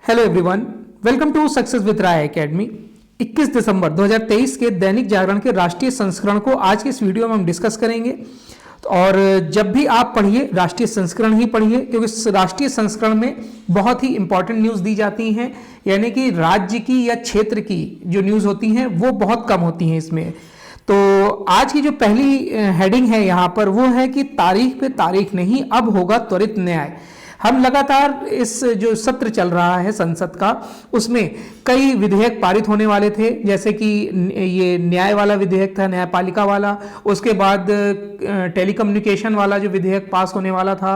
Hello everyone, welcome to success with Rai academy. 21 दिसंबर 2023 के दैनिक जागरण के राष्ट्रीय संस्करण को आज के इस वीडियो में हम डिस्कस करेंगे। और जब भी आप पढ़िए राष्ट्रीय संस्करण ही पढ़िए, क्योंकि इस राष्ट्रीय संस्करण में बहुत ही इंपॉर्टेंट न्यूज़ दी जाती हैं, यानी कि राज्य की या क्षेत्र की जो न्यूज़ होती हैं वो बहुत कम होती हैं इसमें। तो आज की जो पहली हेडिंग है यहाँ पर वो है कि तारीख पे तारीख नहीं, अब होगा त्वरित न्याय। हम लगातार इस जो सत्र चल रहा है संसद का, उसमें कई विधेयक पारित होने वाले थे, जैसे कि ये न्याय वाला विधेयक था, न्यायपालिका वाला, उसके बाद टेलीकम्युनिकेशन वाला जो विधेयक पास होने वाला था।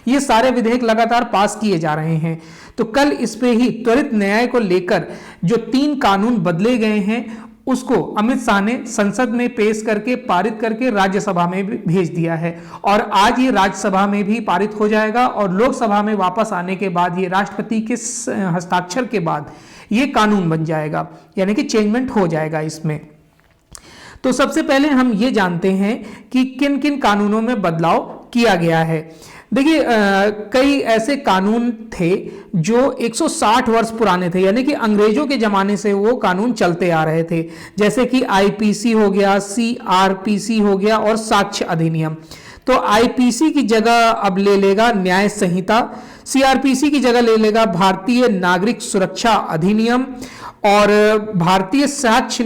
ये सारे विधेयक लगातार पास किए जा रहे हैं। तो कल इस पे ही त्वरित न्याय को लेकर जो 3 कानून बदले गए हैं उसको अमित शाह ने संसद में पेश करके पारित करके राज्यसभा में भी भेज दिया है। और आज ये राज्यसभा में भी पारित हो जाएगा और लोकसभा में वापस आने के बाद ये राष्ट्रपति के हस्ताक्षर के बाद ये कानून बन जाएगा, यानी कि चेंजमेंट हो जाएगा इसमें। तो सबसे पहले हम ये जानते हैं कि किन किन कानूनों में बदलाव किया गया है। देखिए, कई ऐसे कानून थे जो 160 वर्ष पुराने थे, यानी कि अंग्रेजों के ज़माने से वो कानून चलते आ रहे थे, जैसे कि आईपीसी हो गया, सीआरपीसी हो गया और साक्ष्य अधिनियम। तो आईपीसी की जगह अब ले लेगा न्याय संहिता, सीआरपीसी की जगह ले लेगा भारतीय नागरिक सुरक्षा अधिनियम, और भारतीय साक्ष्य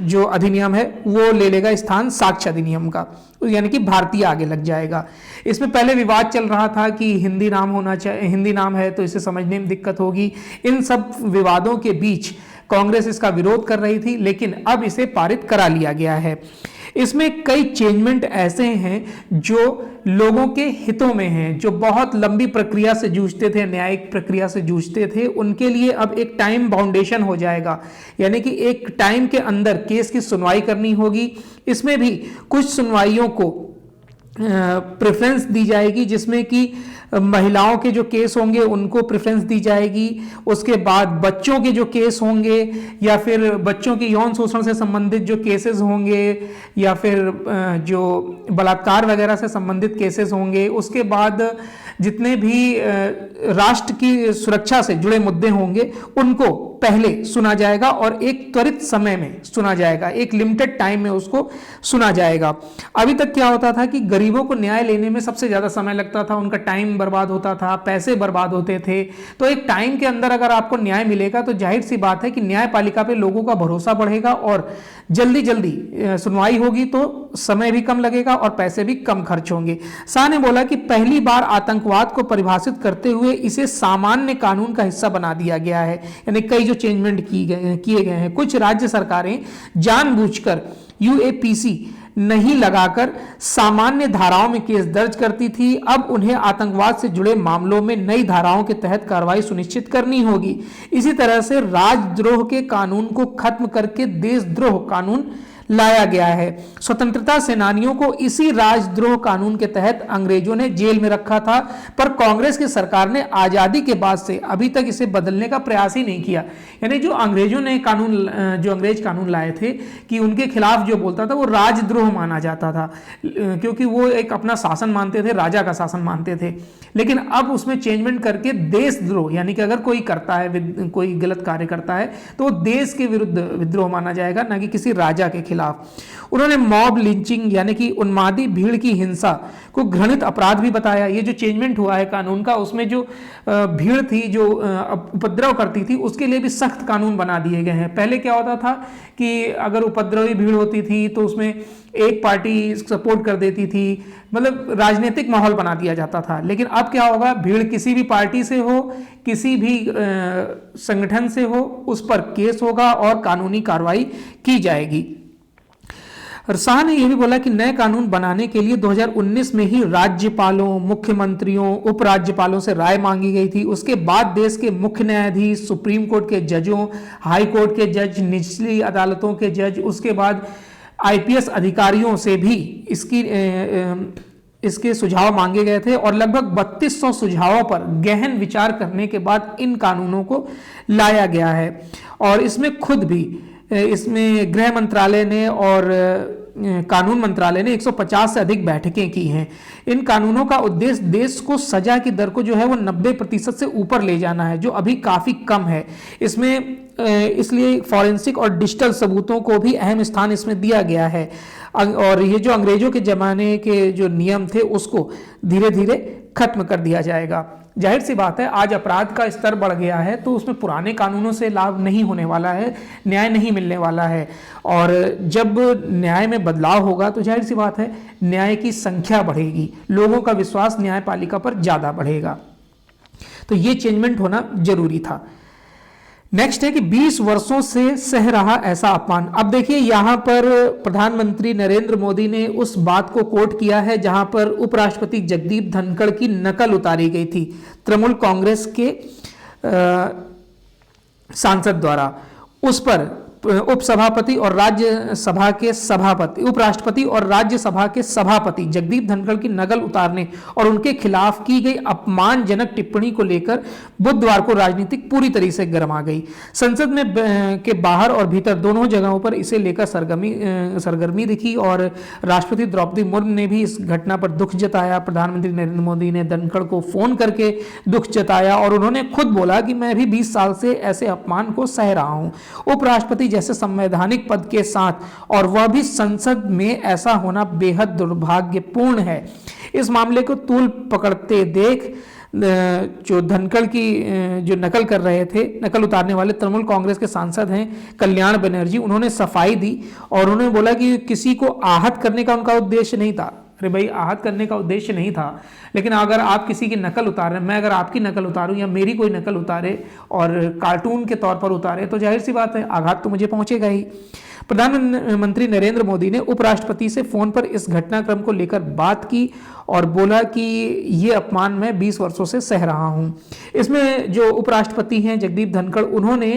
जो अधिनियम है वो ले लेगा स्थान साक्ष्य अधिनियम का, यानी कि भारतीय आगे लग जाएगा। इसमें पहले विवाद चल रहा था कि हिंदी नाम होना चाहिए, हिंदी नाम है तो इसे समझने में दिक्कत होगी। इन सब विवादों के बीच कांग्रेस इसका विरोध कर रही थी, लेकिन अब इसे पारित करा लिया गया है। इसमें कई चेंजमेंट ऐसे हैं जो लोगों के हितों में हैं, जो बहुत लंबी प्रक्रिया से जूझते थे, न्यायिक प्रक्रिया से जूझते थे, उनके लिए अब एक टाइम बाउंडेशन हो जाएगा, यानी कि एक टाइम के अंदर केस की सुनवाई करनी होगी। इसमें भी कुछ सुनवाइयों को प्रेफरेंस दी जाएगी, जिसमें कि महिलाओं के जो केस होंगे उनको प्रेफरेंस दी जाएगी। उसके बाद बच्चों के जो केस होंगे या फिर बच्चों के यौन शोषण से संबंधित जो केसेस होंगे या फिर जो बलात्कार वगैरह से संबंधित केसेस होंगे, उसके बाद जितने भी राष्ट्र की सुरक्षा से जुड़े मुद्दे होंगे उनको पहले सुना जाएगा और एक त्वरित समय में सुना जाएगा, एक लिमिटेड टाइम में उसको सुना जाएगा। अभी तक क्या होता था कि गरीबों को न्याय लेने में सबसे ज़्यादा समय लगता था, उनका टाइम बर्बाद होता था, पैसे बर्बाद होते थे। तो एक टाइम के अंदर अगर आपको न्याय मिलेगा तो जाहिर सी बात है कि न्यायपालिका पे लोगों का भरोसा बढ़ेगा और जल्दी जल्दी सुनवाई होगी, तो समय भी कम लगेगा और पैसे भी कम खर्च होंगे। शाह ने बोला कि पहली बार आतंकवाद को परिभाषित करते हुए इसे सामान्य कानून का हिस्सा बना दिया गया है, यानी कई जो चेंजमेंट किए गए हैं। कुछ राज्य सरकारें जानबूझकर यूएपीसी नहीं लगाकर सामान्य धाराओं में केस दर्ज करती थी, अब उन्हें आतंकवाद से जुड़े मामलों में नई धाराओं के तहत कार्रवाई सुनिश्चित करनी होगी। इसी तरह से राजद्रोह के कानून को खत्म करके देशद्रोह कानून लाया गया है। स्वतंत्रता सेनानियों को इसी राजद्रोह कानून के तहत अंग्रेजों ने जेल में रखा था, पर कांग्रेस की सरकार ने आजादी के बाद से अभी तक इसे बदलने का प्रयास ही नहीं किया। यानी जो अंग्रेजों ने कानून, जो अंग्रेज कानून लाए थे कि उनके खिलाफ जो बोलता था वो राजद्रोह माना जाता था, क्योंकि वो एक अपना शासन मानते थे, राजा का शासन मानते थे। लेकिन अब उसमें चेंजमेंट करके देशद्रोह, यानी कि अगर कोई करता है, कोई गलत कार्य करता है तो वो देश के विरुद्ध विद्रोह माना जाएगा, ना कि किसी राजा के खिलाफ। उन्होंने मॉब लिंचिंग यानी कि उन्मादी भीड़ की हिंसा को घृणित अपराध भी बताया। ये जो चेंजमेंट हुआ है कानून का, उसमें जो भीड़ थी, जो उपद्रव करती थी, उसके लिए भी सख्त कानून बना दिए गए हैं। पहले क्या होता था कि अगर उपद्रवी भीड़ होती थी तो उसमें एक पार्टी सपोर्ट कर देती थी, मतलब राजनीतिक माहौल बना दिया जाता था। लेकिन अब क्या होगा, भीड़ किसी भी पार्टी से हो, किसी भी संगठन से हो, उस पर केस होगा और कानूनी कार्रवाई की जाएगी। और शाह ने यह भी बोला कि नए कानून बनाने के लिए 2019 में ही राज्यपालों, मुख्यमंत्रियों, उपराज्यपालों से राय मांगी गई थी। उसके बाद देश के मुख्य न्यायाधीश, सुप्रीम कोर्ट के जजों, हाई कोर्ट के जज, निचली अदालतों के जज, उसके बाद आईपीएस अधिकारियों से भी इसके सुझाव मांगे गए थे और लगभग 3200 सुझावों पर गहन विचार करने के बाद इन कानूनों को लाया गया है। और इसमें खुद भी इसमें गृह मंत्रालय ने और कानून मंत्रालय ने 150 से अधिक बैठकें की हैं। इन कानूनों का उद्देश्य देश को सजा की दर को जो है वो 90% से ऊपर ले जाना है, जो अभी काफ़ी कम है। इसमें इसलिए फॉरेंसिक और डिजिटल सबूतों को भी अहम स्थान इसमें दिया गया है। और ये जो अंग्रेजों के ज़माने के जो नियम थे उसको धीरे धीरे खत्म कर दिया जाएगा। जाहिर सी बात है, आज अपराध का स्तर बढ़ गया है तो उसमें पुराने कानूनों से लाभ नहीं होने वाला है, न्याय नहीं मिलने वाला है। और जब न्याय में बदलाव होगा तो जाहिर सी बात है न्याय की संख्या बढ़ेगी, लोगों का विश्वास न्यायपालिका पर ज़्यादा बढ़ेगा। तो ये चेंजमेंट होना जरूरी था। नेक्स्ट है कि 20 वर्षों से सह रहा ऐसा अपमान। अब देखिए यहाँ पर प्रधानमंत्री नरेंद्र मोदी ने उस बात को कोट किया है जहाँ पर उपराष्ट्रपति जगदीप धनखड़ की नकल उतारी गई थी तृणमूल कांग्रेस के सांसद द्वारा। उस पर उपसभापति और राज्यसभा के सभापति, उपराष्ट्रपति और राज्यसभा के सभापति जगदीप धनखड़ की नकल उतारने और उनके खिलाफ की गई अपमानजनक टिप्पणी को लेकर बुधवार को राजनीतिक पूरी तरह से गर्मा गई। संसद में के बाहर और भीतर दोनों जगहों पर इसे लेकर सरगर्मी दिखी और राष्ट्रपति द्रौपदी मुर्मू ने भी इस घटना पर दुख जताया। प्रधानमंत्री नरेंद्र मोदी ने धनखड़ को फोन करके दुख जताया और उन्होंने खुद बोला कि मैं भी 20 साल से ऐसे अपमान को सह रहा हूं। उपराष्ट्रपति जैसे संवैधानिक पद के साथ और वह भी संसद में, ऐसा होना बेहद दुर्भाग्यपूर्ण है। इस मामले को तूल पकड़ते देख जो धनखड़ की जो नकल कर रहे थे, नकल उतारने वाले तृणमूल कांग्रेस के सांसद हैं कल्याण बनर्जी, उन्होंने सफाई दी और उन्होंने बोला कि किसी को आहत करने का उनका उद्देश्य नहीं था। अरे भाई, आहत करने का उद्देश्य नहीं था, लेकिन अगर आप किसी की नकल उतारें, मैं अगर आपकी नकल उतारूं या मेरी कोई नकल उतारे और कार्टून के तौर पर उतारे तो जाहिर सी बात है आघात तो मुझे पहुंचेगा ही। प्रधानमंत्री नरेंद्र मोदी ने उपराष्ट्रपति से फोन पर इस घटनाक्रम को लेकर बात की और बोला कि ये अपमान मैं 20 वर्षों से सह रहा हूं। इसमें जो उपराष्ट्रपति हैं जगदीप धनखड़, उन्होंने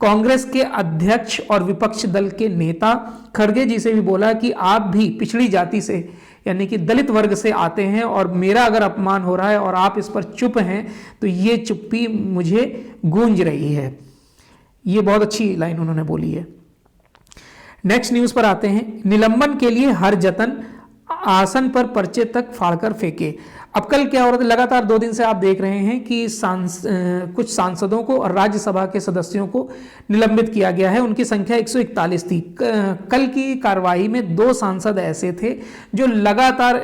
कांग्रेस के अध्यक्ष और विपक्ष दल के नेता खड़गे जी से भी बोला कि आप भी पिछड़ी जाति से यानी कि दलित वर्ग से आते हैं और मेरा अगर अपमान हो रहा है और आप इस पर चुप हैं तो ये चुप्पी मुझे गूंज रही है। ये बहुत अच्छी लाइन उन्होंने बोली है। नेक्स्ट न्यूज पर आते हैं। निलंबन के लिए हर जतन, आसन पर पर्चे तक फाड़कर फेंके। अब कल क्या हो रहा था, लगातार 2 दिन से आप देख रहे हैं कि कुछ सांसदों को और राज्यसभा के सदस्यों को निलंबित किया गया है। उनकी संख्या 141 थी। कल की कार्रवाई में 2 सांसद ऐसे थे जो लगातार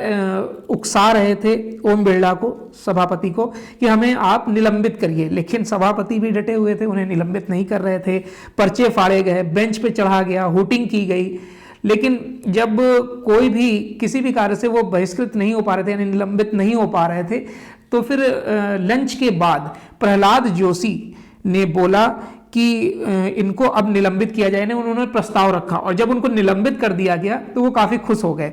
उकसा रहे थे ओम बिरला को, सभापति को, कि हमें आप निलंबित करिए, लेकिन सभापति भी डटे हुए थे, उन्हें निलंबित नहीं कर रहे थे। पर्चे फाड़े गए, बेंच पे चढ़ा गया, हुटिंग की गई, लेकिन जब कोई भी किसी भी कार्य से वो बहिष्कृत नहीं हो पा रहे थे यानी निलंबित नहीं हो पा रहे थे, तो फिर लंच के बाद प्रहलाद जोशी ने बोला कि इनको अब निलंबित किया जाए। उन्होंने प्रस्ताव रखा और जब उनको निलंबित कर दिया गया तो वो काफ़ी खुश हो गए।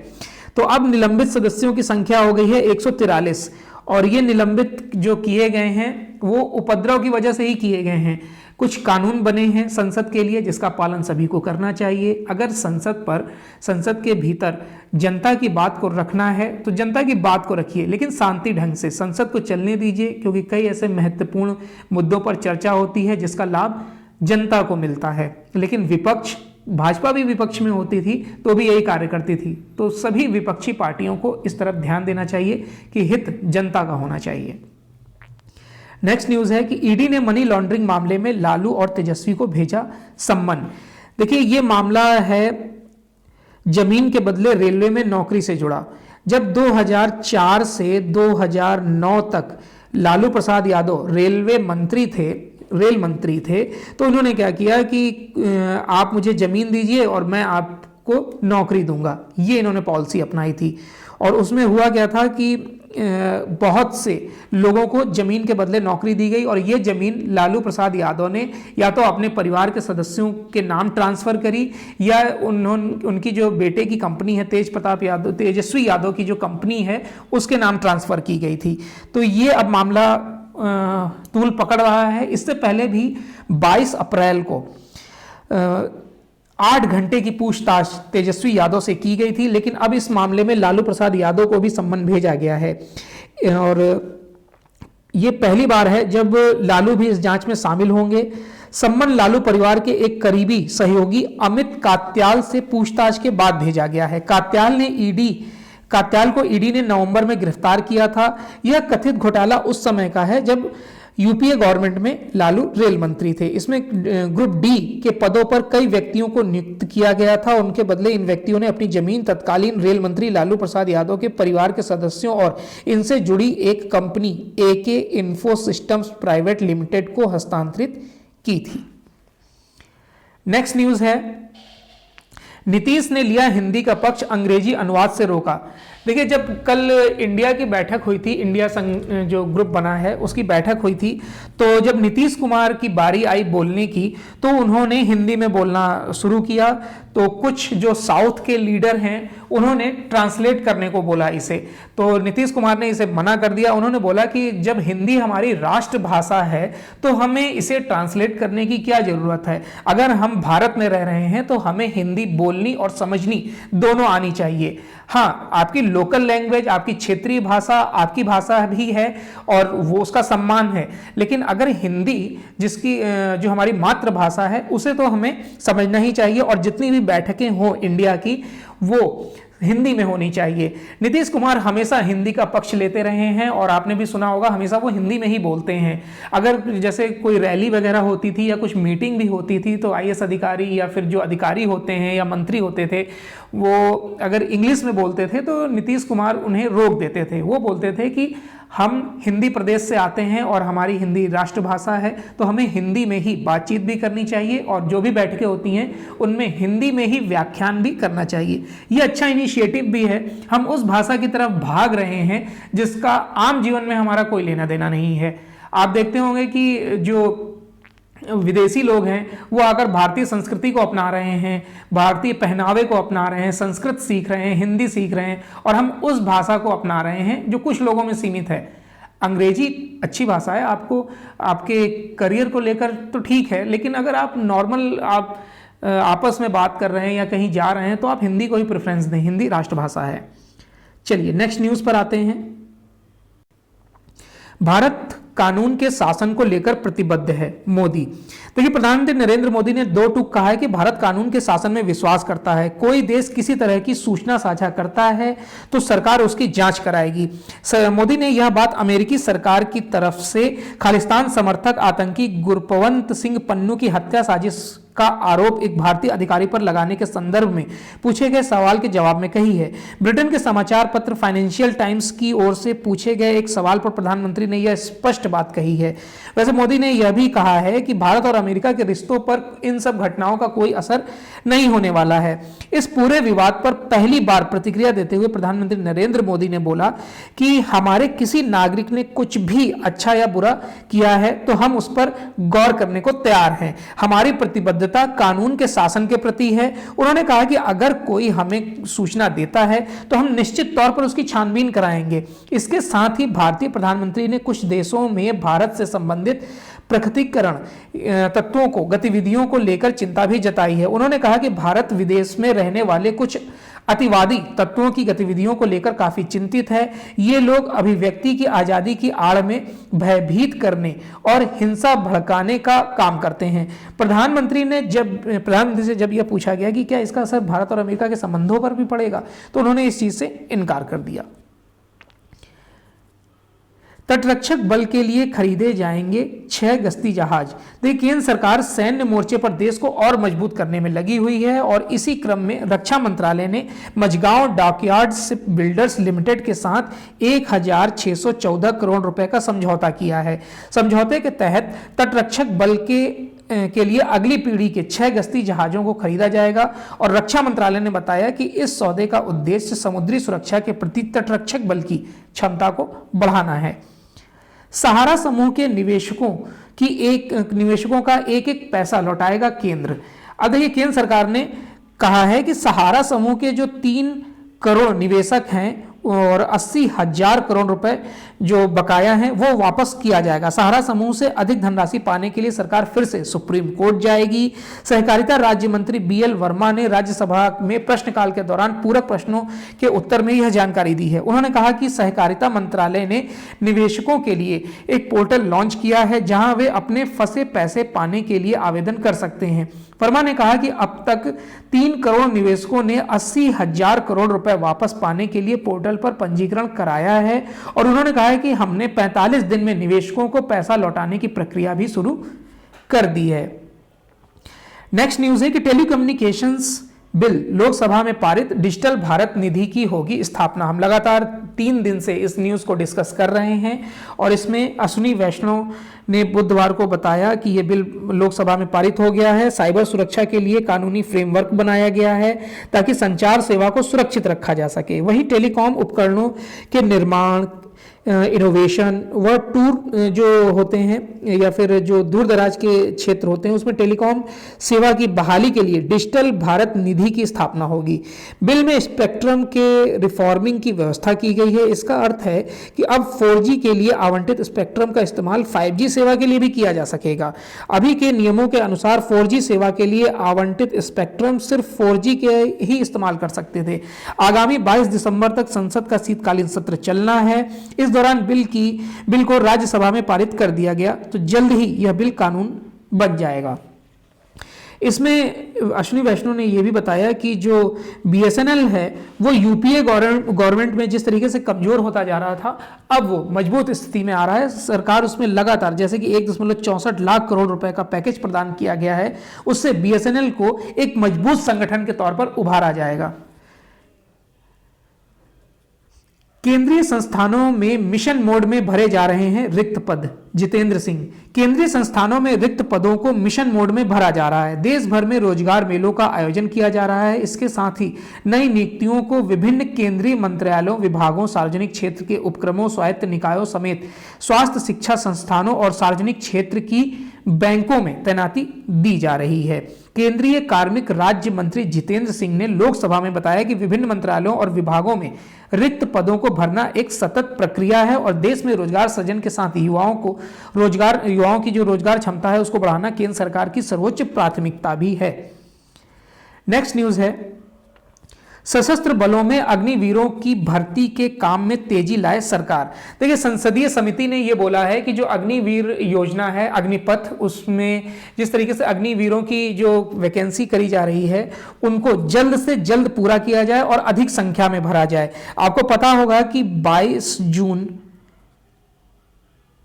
तो अब निलंबित सदस्यों की संख्या हो गई है 143 और ये निलंबित जो किए गए हैं वो उपद्रव की वजह से ही किए गए हैं। कुछ कानून बने हैं संसद के लिए जिसका पालन सभी को करना चाहिए। अगर संसद के भीतर जनता की बात को रखना है तो जनता की बात को रखिए, लेकिन शांति ढंग से संसद को चलने दीजिए, क्योंकि कई ऐसे महत्वपूर्ण मुद्दों पर चर्चा होती है जिसका लाभ जनता को मिलता है। लेकिन विपक्ष, भाजपा भी विपक्ष में होती थी तो भी यही कार्य करती थी। तो सभी विपक्षी पार्टियों को इस तरफ ध्यान देना चाहिए कि हित जनता का होना चाहिए। नेक्स्ट न्यूज है कि ईडी ने मनी लॉन्ड्रिंग मामले में लालू और तेजस्वी को भेजा सम्मन। देखिए, ये मामला है जमीन के बदले रेलवे में नौकरी से जुड़ा। जब 2004 से 2009 तक लालू प्रसाद यादव रेल मंत्री थे तो उन्होंने क्या किया कि आप मुझे जमीन दीजिए और मैं आपको नौकरी दूंगा, ये इन्होंने पॉलिसी अपनाई थी। और उसमें हुआ क्या था कि बहुत से लोगों को जमीन के बदले नौकरी दी गई और ये जमीन लालू प्रसाद यादव ने या तो अपने परिवार के सदस्यों के नाम ट्रांसफर करी या उनकी जो बेटे की कंपनी है तेजस्वी यादव की जो कंपनी है उसके नाम ट्रांसफर की गई थी। तो ये अब मामला तूल पकड़ रहा है। इससे पहले भी 22 अप्रैल को 8 घंटे की पूछताछ तेजस्वी यादव से की गई थी, लेकिन अब इस मामले में लालू प्रसाद यादव को भी सम्मन भेजा गया है और ये पहली बार है जब लालू भी इस जांच में शामिल होंगे। सम्मन लालू परिवार के एक करीबी सहयोगी अमित कात्याल से पूछताछ के बाद भेजा गया है। कात्याल को ईडी ने नवंबर में गिरफ्तार किया था। यह कथित घोटाला उस समय का है जब यूपीए गवर्नमेंट में लालू रेल मंत्री थे। इसमें ग्रुप डी के पदों पर कई व्यक्तियों को नियुक्त किया गया था। उनके बदले इन व्यक्तियों ने अपनी जमीन तत्कालीन रेल मंत्री लालू प्रसाद यादव के परिवार के सदस्यों और इनसे जुड़ी एक कंपनी एके इन्फो सिस्टम्स प्राइवेट लिमिटेड को हस्तांतरित की थी। नेक्स्ट न्यूज है, नीतीश ने लिया हिंदी का पक्ष, अंग्रेजी अनुवाद से रोका। देखिए, जब कल इंडिया की बैठक हुई थी, इंडिया संघ जो ग्रुप बना है उसकी बैठक हुई थी, तो जब नीतीश कुमार की बारी आई बोलने की तो उन्होंने हिंदी में बोलना शुरू किया। तो कुछ जो साउथ के लीडर हैं उन्होंने ट्रांसलेट करने को बोला इसे, तो नीतीश कुमार ने इसे मना कर दिया। उन्होंने बोला कि जब हिंदी हमारी राष्ट्रभाषा है तो हमें इसे ट्रांसलेट करने की क्या जरूरत है। अगर हम भारत में रह रहे हैं तो हमें हिंदी बोलनी और समझनी दोनों आनी चाहिए। हाँ, आपकी लोकल लैंग्वेज, आपकी क्षेत्रीय भाषा आपकी भाषा भी है और वो उसका सम्मान है, लेकिन अगर हिंदी जिसकी जो हमारी मातृभाषा है उसे तो हमें समझना ही चाहिए और जितनी भी बैठकें हो इंडिया की वो हिंदी में होनी चाहिए। नीतीश कुमार हमेशा हिंदी का पक्ष लेते रहे हैं और आपने भी सुना होगा हमेशा वो हिंदी में ही बोलते हैं। अगर जैसे कोई रैली वगैरह होती थी या कुछ मीटिंग भी होती थी तो आईएएस अधिकारी या फिर जो अधिकारी होते हैं या मंत्री होते थे वो अगर इंग्लिश में बोलते थे तो नीतीश कुमार उन्हें रोक देते थे। वो बोलते थे कि हम हिंदी प्रदेश से आते हैं और हमारी हिंदी राष्ट्रभाषा है तो हमें हिंदी में ही बातचीत भी करनी चाहिए और जो भी बैठकें होती हैं उनमें हिंदी में ही व्याख्यान भी करना चाहिए। ये अच्छा इनिशिएटिव भी है। हम उस भाषा की तरफ भाग रहे हैं जिसका आम जीवन में हमारा कोई लेना देना नहीं है। आप देखते होंगे कि जो विदेशी लोग हैं वो आकर भारतीय संस्कृति को अपना रहे हैं, भारतीय पहनावे को अपना रहे हैं, संस्कृत सीख रहे हैं, हिंदी सीख रहे हैं और हम उस भाषा को अपना रहे हैं जो कुछ लोगों में सीमित है। अंग्रेजी अच्छी भाषा है, आपको आपके करियर को लेकर तो ठीक है, लेकिन अगर आप नॉर्मल आप आपस में बात कर रहे हैं या कहीं जा रहे हैं तो आप हिंदी को ही प्रेफरेंस दें। हिंदी राष्ट्रभाषा है। चलिए नेक्स्ट न्यूज़ पर आते हैं। भारत कानून के शासन को लेकर प्रतिबद्ध है, मोदी। देखिए, प्रधानमंत्री नरेंद्र मोदी ने दो टूक कहा है कि भारत कानून के शासन में विश्वास करता है। कोई देश किसी तरह की सूचना साझा करता है तो सरकार उसकी जांच कराएगी। मोदी ने यह बात अमेरिकी सरकार की तरफ से खालिस्तान समर्थक आतंकी गुरपवंत सिंह पन्नू की हत्या साजिश का आरोप एक भारतीय अधिकारी पर लगाने के संदर्भ में पूछे गए सवाल के जवाब में कही है। ब्रिटेन के समाचार पत्र फाइनेंशियल टाइम्स की ओर से पूछे गए एक सवाल पर प्रधानमंत्री ने यह स्पष्ट बात कही है। वैसे मोदी ने यह भी कहा है कि भारत और अमेरिका के रिश्तों पर इन सब घटनाओं का कोई असर नहीं होने वाला है। इस पूरे विवाद पर पहली बार प्रतिक्रिया देते हुए प्रधानमंत्री नरेंद्र मोदी ने बोला कि हमारे किसी नागरिक ने कुछ भी अच्छा या बुरा किया है तो हम उस पर गौर करने को तैयार हैं। हमारी प्रतिबद्धता कानून के शासन के प्रति है। उन्होंने कहा कि अगर कोई हमें सूचना देता है तो हम निश्चित तौर पर उसकी छानबीन कराएंगे। इसके साथ ही भारतीय प्रधानमंत्री ने कुछ देशों में भारत से संबंधित प्रकटीकरण तत्वों को गतिविधियों को लेकर चिंता भी जताई है। उन्होंने कहा कि भारत विदेश में रहने वाले कुछ अतिवादी तत्वों की गतिविधियों को लेकर काफी चिंतित है। ये लोग अभिव्यक्ति की आजादी की आड़ में भयभीत करने और हिंसा भड़काने का काम करते हैं। प्रधानमंत्री से जब यह पूछा गया कि क्या इसका असर भारत और अमेरिका के संबंधों पर भी पड़ेगा तो उन्होंने इस चीज से इनकार कर दिया। तटरक्षक बल के लिए खरीदे जाएंगे 6 गश्ती जहाज। देखिए, केंद्र सरकार सैन्य मोर्चे पर देश को और मजबूत करने में लगी हुई है और इसी क्रम में रक्षा मंत्रालय ने Mazagon dockyard ship builders limited के साथ 1614 करोड़ रुपए का समझौता किया है। समझौते के तहत तटरक्षक बल के लिए अगली पीढ़ी के 6 गश्ती जहाजों को खरीदा जाएगा और रक्षा मंत्रालय ने बताया कि इस सौदे का उद्देश्य समुद्री सुरक्षा के प्रति तटरक्षक बल की क्षमता को बढ़ाना है। सहारा समूह के निवेशकों का एक एक पैसा लौटाएगा केंद्र। अब देखिए, केंद्र सरकार ने कहा है कि सहारा समूह के जो 3 करोड़ निवेशक हैं और 80,000 करोड़ रुपए जो बकाया हैं वो वापस किया जाएगा। सहारा समूह से अधिक धनराशि पाने के लिए सरकार फिर से सुप्रीम कोर्ट जाएगी। सहकारिता राज्य मंत्री बीएल वर्मा ने राज्यसभा में प्रश्नकाल के दौरान पूरक प्रश्नों के उत्तर में यह जानकारी दी है। उन्होंने कहा कि सहकारिता मंत्रालय ने निवेशकों के लिए एक पोर्टल लॉन्च किया है जहां वे अपने फंसे पैसे पाने के लिए आवेदन कर सकते हैं। वर्मा ने कहा कि अब तक 3 करोड़ निवेशकों ने 80,000 करोड़ रुपए वापस पाने के लिए पोर्टल पर पंजीकरण कराया है और उन्होंने कहा है कि हमने 45 दिन में निवेशकों को पैसा लौटाने की प्रक्रिया भी शुरू कर दी है। नेक्स्ट न्यूज है कि टेलीकम्युनिकेशंस बिल लोकसभा में पारित, डिजिटल भारत निधि की होगी स्थापना। हम लगातार 3 दिन से इस न्यूज को डिस्कस कर रहे हैं और इसमें अश्विनी वैष्णव ने बुधवार को बताया कि यह बिल लोकसभा में पारित हो गया है। साइबर सुरक्षा के लिए कानूनी फ्रेमवर्क बनाया गया है ताकि संचार सेवा को सुरक्षित रखा जा सके। वहीं टेलीकॉम उपकरणों के निर्माण, इनोवेशन व टूर जो होते हैं या फिर जो दूर दराज के क्षेत्र होते हैं उसमें टेलीकॉम सेवा की बहाली के लिए डिजिटल भारत निधि की स्थापना होगी। बिल में स्पेक्ट्रम के रिफॉर्मिंग की व्यवस्था की गई है। इसका अर्थ है कि अब 4G के लिए आवंटित स्पेक्ट्रम का इस्तेमाल 5G सेवा के लिए भी किया जा सकेगा। अभी के नियमों के अनुसार 4G सेवा के लिए आवंटित स्पेक्ट्रम सिर्फ 4G के ही इस्तेमाल कर सकते थे। आगामी 22 दिसंबर तक संसद का शीतकालीन सत्र चलना है। इस दौरान बिल को राज्यसभा में पारित कर दिया गया तो जल्द ही यह बिल कानून बन जाएगा। इसमें अश्विनी वैष्णव ने यह भी बताया कि जो BSNL है वो यूपीए गवर्नमेंट में जिस तरीके से कमजोर होता जा रहा था अब वो मजबूत स्थिति में आ रहा है। सरकार उसमें लगातार जैसे कि 1.64 लाख करोड़ रुपए का पैकेज प्रदान किया गया है, उससे BSNL को एक मजबूत संगठन के तौर पर उभारा जाएगा। केंद्रीय संस्थानों में मिशन मोड में भरे जा रहे हैं रिक्त पद। जितेंद्र सिंह, केंद्रीय संस्थानों में रिक्त पदों को मिशन मोड में भरा जा रहा है। देश भर में रोजगार मेलों का आयोजन किया जा रहा है। इसके साथ ही नई नियुक्तियों को विभिन्न केंद्रीय मंत्रालयों, विभागों, सार्वजनिक क्षेत्र के उपक्रमों, स्वायत्त निकायों समेत स्वास्थ्य, शिक्षा संस्थानों और सार्वजनिक क्षेत्र की बैंकों में तैनाती दी जा रही है। केंद्रीय कार्मिक राज्य मंत्री जितेंद्र सिंह ने लोकसभा में बताया कि विभिन्न मंत्रालयों और विभागों में रिक्त पदों को भरना एक सतत प्रक्रिया है और देश में रोजगार सृजन के साथ युवाओं की जो रोजगार क्षमता है उसको बढ़ाना केंद्र सरकार की सर्वोच्च प्राथमिकता भी है। नेक्स्ट न्यूज है, सशस्त्र बलों में अग्निवीरों की भर्ती के काम में तेजी लाए सरकार। देखिए, संसदीय समिति ने यह बोला है कि जो अग्निवीर योजना है अग्निपथ, उसमें जिस तरीके से अग्निवीरों की जो वैकेंसी करी जा रही है उनको जल्द से जल्द पूरा किया जाए और अधिक संख्या में भरा जाए। आपको पता होगा कि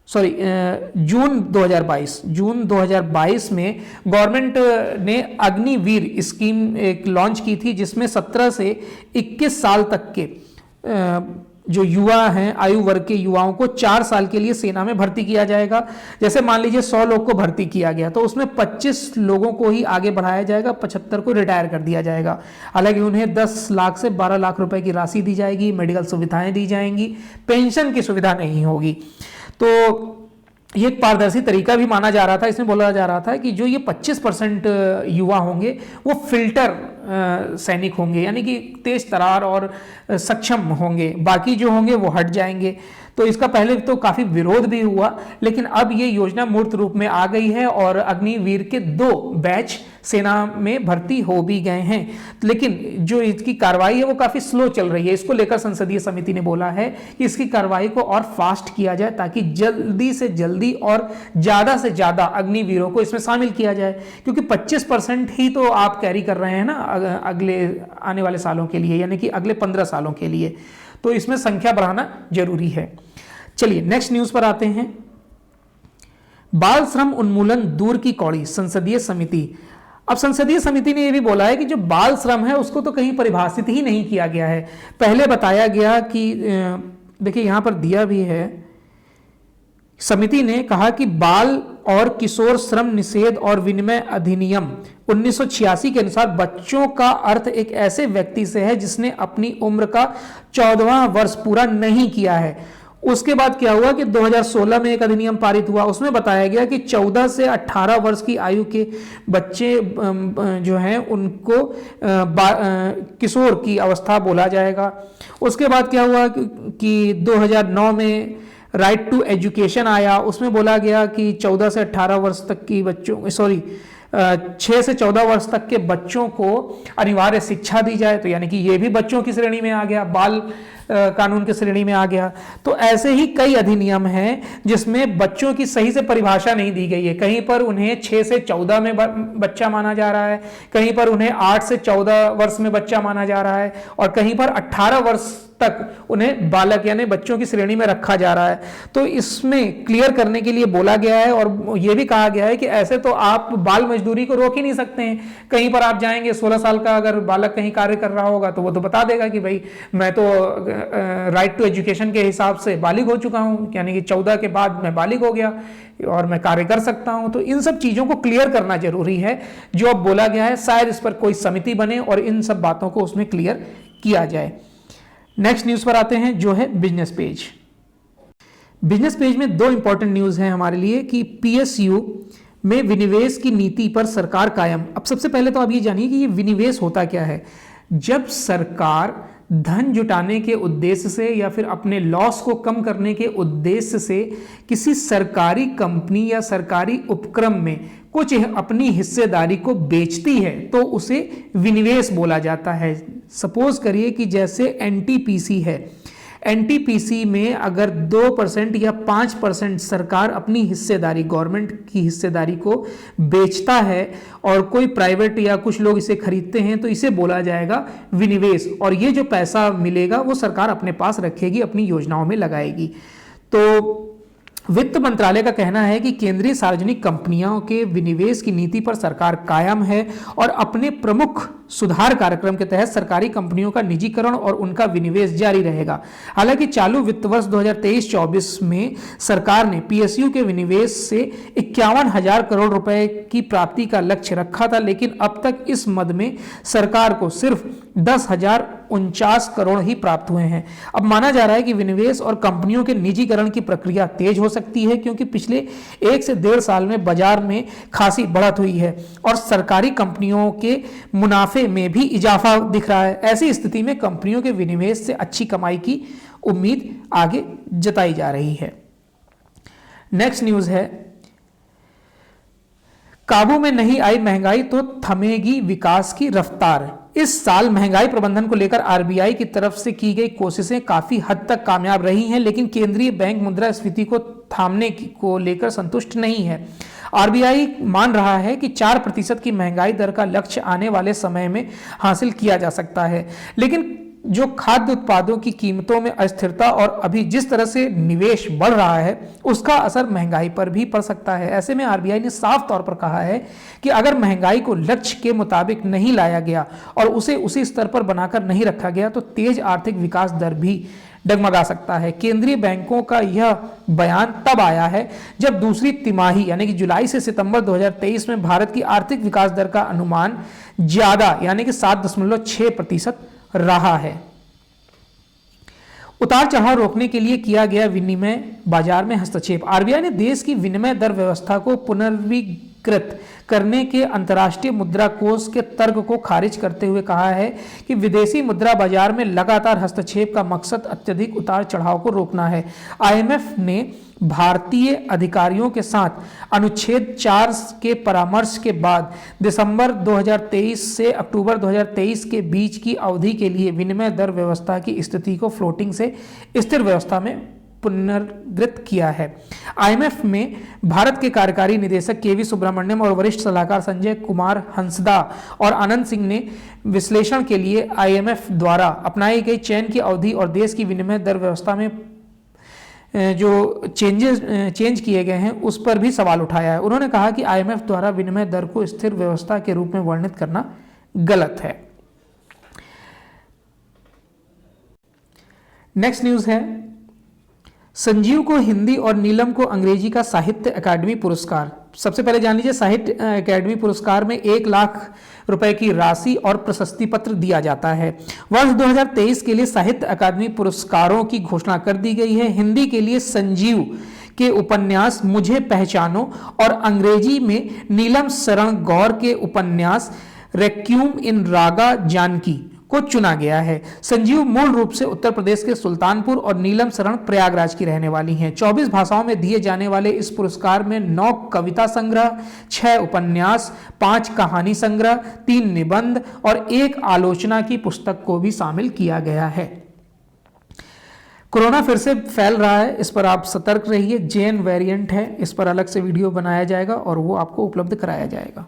जून 2022 में गवर्नमेंट ने अग्निवीर स्कीम एक लॉन्च की थी जिसमें 17 से 21 साल तक के जो युवा हैं, आयु वर्ग के युवाओं को 4 साल के लिए सेना में भर्ती किया जाएगा। जैसे मान लीजिए 100 लोग को भर्ती किया गया तो उसमें 25 लोगों को ही आगे बढ़ाया जाएगा, 75 को रिटायर कर दिया जाएगा। हालांकि उन्हें 10 लाख से 12 लाख रुपए की राशि दी जाएगी, मेडिकल सुविधाएं दी जाएंगी, पेंशन की सुविधा नहीं होगी। तो ये एक पारदर्शी तरीका भी माना जा रहा था। इसमें बोला जा रहा था कि जो ये 25% युवा होंगे वो फिल्टर सैनिक होंगे, यानी कि तेज तरार और सक्षम होंगे, बाकी जो होंगे वो हट जाएंगे। तो इसका पहले तो काफ़ी विरोध भी हुआ, लेकिन अब ये योजना मूर्त रूप में आ गई है और अग्निवीर के 2 बैच सेना में भर्ती हो भी गए हैं। लेकिन जो इसकी कार्रवाई है वो काफ़ी स्लो चल रही है। इसको लेकर संसदीय समिति ने बोला है कि इसकी कार्रवाई को और फास्ट किया जाए ताकि जल्दी से जल्दी और ज़्यादा से ज़्यादा अग्निवीरों को इसमें शामिल किया जाए, क्योंकि 25% ही तो आप कैरी कर रहे हैं ना अगले आने वाले सालों के लिए, यानी कि अगले 15 सालों के लिए। तो इसमें संख्या बढ़ाना जरूरी है। चलिए नेक्स्ट न्यूज पर आते हैं। बाल श्रम उन्मूलन दूर की कौड़ी, संसदीय समिति। अब संसदीय समिति ने यह भी बोला है कि जो बाल श्रम है उसको तो कहीं परिभाषित ही नहीं किया गया है। पहले बताया गया कि देखिए यहां पर दिया भी है, समिति ने कहा कि बाल और किशोर श्रम निषेध और विनिमय अधिनियम 1986 के अनुसार बच्चों का अर्थ एक ऐसे व्यक्ति से है जिसने अपनी उम्र का 14वां वर्ष पूरा नहीं किया है। उसके बाद क्या हुआ कि 2016 में एक अधिनियम पारित हुआ, उसमें बताया गया कि 14 से 18 वर्ष की आयु के बच्चे जो हैं उनको किशोर की अवस्था बोला जाएगा। उसके बाद क्या हुआ कि 2009 में राइट टू एजुकेशन आया, उसमें बोला गया कि 14 से 18 वर्ष तक की बच्चों 6 से 14 वर्ष तक के बच्चों को अनिवार्य शिक्षा दी जाए, तो यानी कि ये भी बच्चों की श्रेणी में आ गया, बाल कानून की श्रेणी में आ गया। तो ऐसे ही कई अधिनियम हैं जिसमें बच्चों की सही से परिभाषा नहीं दी गई है। कहीं पर उन्हें 6 से 14 में बच्चा माना जा रहा है, कहीं पर उन्हें 8 से 14 वर्ष में बच्चा माना जा रहा है, और कहीं पर 18 वर्ष तक उन्हें बालक यानी बच्चों की श्रेणी में रखा जा रहा है। तो इसमें क्लियर करने के लिए बोला गया है और यह भी कहा गया है कि ऐसे तो आप बाल मजदूरी को रोक ही नहीं सकते हैं। कहीं पर आप जाएंगे, 16 साल का अगर बालक कहीं कार्य कर रहा होगा तो वो तो बता देगा कि भाई मैं तो राइट टू एजुकेशन के हिसाब से बालिग हो चुका हूं, यानी कि 14 के बाद मैं बालिग हो गया और मैं कार्य कर सकता हूं। तो इन सब चीजों को क्लियर करना जरूरी है जो अब बोला गया है। शायद इस पर कोई समिति बने और इन सब बातों को उसमें क्लियर किया जाए। नेक्स्ट न्यूज पर आते हैं जो है बिजनेस पेज। बिजनेस पेज में दो इंपॉर्टेंट न्यूज हैं हमारे लिए कि पीएसयू में विनिवेश की नीति पर सरकार कायम। अब सबसे पहले तो आप ये जानिए कि ये विनिवेश होता क्या है। जब सरकार धन जुटाने के उद्देश्य से या फिर अपने लॉस को कम करने के उद्देश्य से किसी सरकारी कंपनी या सरकारी उपक्रम में कुछ अपनी हिस्सेदारी को बेचती है तो उसे विनिवेश बोला जाता है। सपोज करिए कि जैसे एनटीपीसी है, एनटीपीसी में अगर 2% या 5% सरकार अपनी हिस्सेदारी, गवर्नमेंट की हिस्सेदारी को बेचता है और कोई प्राइवेट या कुछ लोग इसे खरीदते हैं तो इसे बोला जाएगा विनिवेश, और ये जो पैसा मिलेगा वो सरकार अपने पास रखेगी, अपनी योजनाओं में लगाएगी। तो वित्त मंत्रालय का कहना है कि केंद्रीय सार्वजनिक कंपनियों के विनिवेश की नीति पर सरकार कायम है और अपने प्रमुख सुधार कार्यक्रम के तहत सरकारी कंपनियों का निजीकरण और उनका विनिवेश जारी रहेगा। हालांकि चालू वित्त वर्ष 2023-24 में सरकार ने पीएसयू के विनिवेश से 51,000 करोड़ रुपए की प्राप्ति का लक्ष्य रखा था, लेकिन अब तक इस मद में सरकार को सिर्फ 10,049 करोड़ ही प्राप्त हुए हैं। अब माना जा रहा है कि विनिवेश और कंपनियों के निजीकरण की प्रक्रिया तेज हो सकती है क्योंकि पिछले 1 से 1.5 साल में बाजार में खासी बढ़त हुई है और सरकारी कंपनियों के मुनाफे में भी इजाफा दिख रहा है। ऐसी स्थिति में कंपनियों के विनिवेश से अच्छी कमाई की उम्मीद आगे जताई जा रही है। नेक्स्ट न्यूज है, काबू में नहीं आई महंगाई तो थमेगी विकास की रफ्तार। इस साल महंगाई प्रबंधन को लेकर आरबीआई की तरफ से की गई कोशिशें काफी हद तक कामयाब रही हैं, लेकिन केंद्रीय बैंक मुद्रास्फीति को थामने को लेकर संतुष्ट नहीं है। आरबीआई मान रहा है कि 4% की महंगाई दर का लक्ष्य आने वाले समय में हासिल किया जा सकता है, लेकिन जो खाद्य उत्पादों की कीमतों में अस्थिरता और अभी जिस तरह से निवेश बढ़ रहा है उसका असर महंगाई पर भी पड़ सकता है। ऐसे में आरबीआई ने साफ तौर पर कहा है कि अगर महंगाई को लक्ष्य के मुताबिक नहीं लाया गया और उसे उसी स्तर पर बनाकर नहीं रखा गया तो तेज आर्थिक विकास दर भी डगमगा सकता है। केंद्रीय बैंकों का यह बयान तब आया है जब दूसरी तिमाही यानी कि जुलाई से सितंबर 2023 में भारत की आर्थिक विकास दर का अनुमान ज्यादा यानी कि 7.6% रहा है। उतार चढ़ाव रोकने के लिए किया गया विनिमय बाजार में हस्तक्षेप। आरबीआई ने देश की विनिमय दर व्यवस्था को पुनर्विकृत करने के अंतर्राष्ट्रीय मुद्रा कोष के तर्क को खारिज करते हुए कहा है कि विदेशी मुद्रा बाजार में लगातार हस्तक्षेप का मकसद अत्यधिक उतार चढ़ाव को रोकना है। आईएमएफ ने भारतीय अधिकारियों के साथ अनुच्छेद 4 के परामर्श के बाद दिसंबर 2023 से अक्टूबर 2023 के बीच की अवधि के लिए विनिमय दर व्यवस्था की स्थिति को फ्लोटिंग से स्थिर व्यवस्था में पुनर्गृत किया है। आईएमएफ में भारत के कार्यकारी निदेशक केवी सुब्रमण्यम और वरिष्ठ सलाहकार संजय कुमार हंसदा और आनंद सिंह ने विश्लेषण के लिए आईएमएफ द्वारा अपनाई गई चयन की अवधि और देश की विनिमय दर व्यवस्था में जो चेंज किए गए हैं उस पर भी सवाल उठाया है। उन्होंने कहा कि आईएमएफ द्वारा विनिमय दर को स्थिर व्यवस्था के रूप में वर्णित करना गलत है। नेक्स्ट न्यूज है, संजीव को हिंदी और नीलम को अंग्रेजी का साहित्य अकादमी पुरस्कार। सबसे पहले जान लीजिए, साहित्य अकादमी पुरस्कार में 1 लाख रुपए की राशि और प्रशस्ति पत्र दिया जाता है। वर्ष 2023 के लिए साहित्य अकादमी पुरस्कारों की घोषणा कर दी गई है। हिंदी के लिए संजीव के उपन्यास मुझे पहचानो और अंग्रेजी में नीलम शरण गौर के उपन्यास रेक्यूम इन रागा जानकी को चुना गया है। संजीव मूल रूप से उत्तर प्रदेश के सुल्तानपुर और नीलम शरण प्रयागराज की रहने वाली हैं। 24 भाषाओं में दिए जाने वाले इस पुरस्कार में 9 कविता संग्रह, 6 उपन्यास, 5 कहानी संग्रह, 3 निबंध और 1 आलोचना की पुस्तक को भी शामिल किया गया है। कोरोना फिर से फैल रहा है, इस पर आप सतर्क रहिए। जेन वेरिएंट है, इस पर अलग से वीडियो बनाया जाएगा और वो आपको उपलब्ध कराया जाएगा।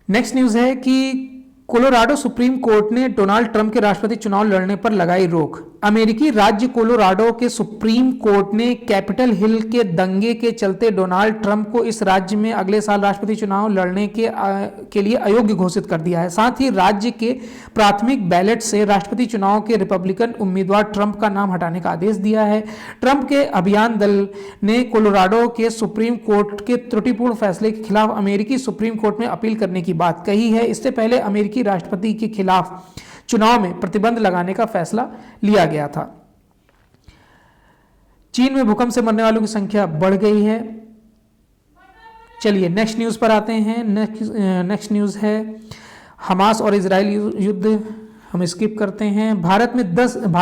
नेक्स्ट न्यूज है कि कोलोराडो सुप्रीम कोर्ट ने डोनाल्ड ट्रंप के राष्ट्रपति चुनाव लड़ने पर लगाई रोक। अमेरिकी राज्य कोलोराडो के सुप्रीम कोर्ट ने कैपिटल हिल के दंगे के चलते डोनाल्ड ट्रंप को इस राज्य में अगले साल राष्ट्रपति चुनाव लड़ने के लिए अयोग्य घोषित कर दिया है। साथ ही राज्य के प्राथमिक बैलेट से राष्ट्रपति चुनाव के रिपब्लिकन उम्मीदवार ट्रंप का नाम हटाने का आदेश दिया है। ट्रंप के अभियान दल ने कोलोराडो के सुप्रीम कोर्ट के त्रुटिपूर्ण फैसले के खिलाफ अमेरिकी सुप्रीम कोर्ट में अपील करने की बात कही है। इससे पहले अमेरिकी राष्ट्रपति के खिलाफ चुनाव में प्रतिबंध लगाने का फैसला लिया गया था। चीन में भूकंप से मरने वालों की संख्या बढ़ गई है। चलिए नेक्स्ट न्यूज पर आते हैं। नेक्स्ट न्यूज है हमास और इजराइल युद्ध, हम स्किप करते हैं। भारत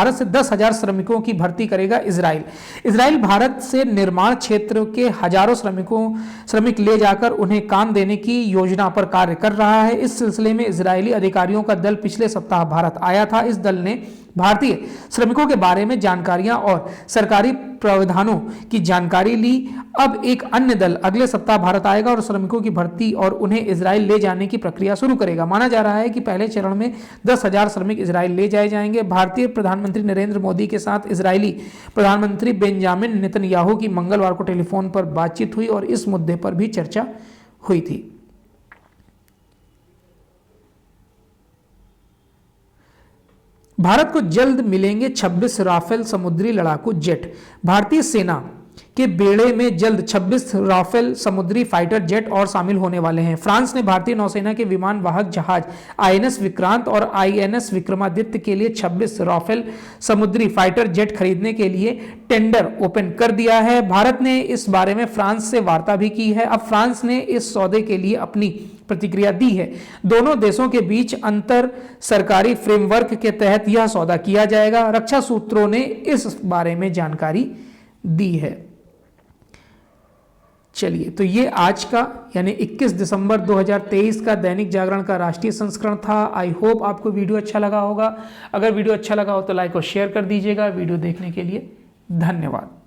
से 10,000 श्रमिकों की भर्ती करेगा इजराइल। इजराइल भारत से निर्माण क्षेत्र के हजारों श्रमिक ले जाकर उन्हें काम देने की योजना पर कार्य कर रहा है। इस सिलसिले में इजरायली अधिकारियों का दल पिछले सप्ताह भारत आया था। इस दल ने भारतीय श्रमिकों के बारे में जानकारियां और सरकारी प्रावधानों की जानकारी ली। अब एक अन्य दल अगले सप्ताह भारत आएगा और श्रमिकों की भर्ती और उन्हें इजराइल ले जाने की प्रक्रिया शुरू करेगा। माना जा रहा है कि पहले चरण में 10,000 श्रमिक इजराइल ले जाए जाएंगे। भारतीय प्रधानमंत्री नरेंद्र मोदी के साथ इजरायली प्रधानमंत्री बेंजामिन नेतन्याहू की मंगलवार को टेलीफोन पर बातचीत हुई और इस मुद्दे पर भी चर्चा हुई थी। भारत को जल्द मिलेंगे 26 राफेल समुद्री लड़ाकू जेट। भारतीय सेना के बेड़े में जल्द 26 राफेल समुद्री फाइटर जेट और शामिल होने वाले हैं। फ्रांस ने भारतीय नौसेना के विमान वाहक जहाज आईएनएस विक्रांत और आईएनएस विक्रमादित्य के लिए 26 राफेल समुद्री फाइटर जेट खरीदने के लिए टेंडर ओपन कर दिया है। भारत ने इस बारे में फ्रांस से वार्ता भी की है। अब फ्रांस ने इस सौदे के लिए अपनी प्रतिक्रिया दी है। दोनों देशों के बीच अंतर सरकारी फ्रेमवर्क के तहत यह सौदा किया जाएगा। रक्षा सूत्रों ने इस बारे में जानकारी दी है। चलिए, तो ये आज का यानी 21 दिसंबर 2023 का दैनिक जागरण का राष्ट्रीय संस्करण था। आई होप आपको वीडियो अच्छा लगा होगा। अगर वीडियो अच्छा लगा हो तो लाइक और शेयर कर दीजिएगा। वीडियो देखने के लिए धन्यवाद।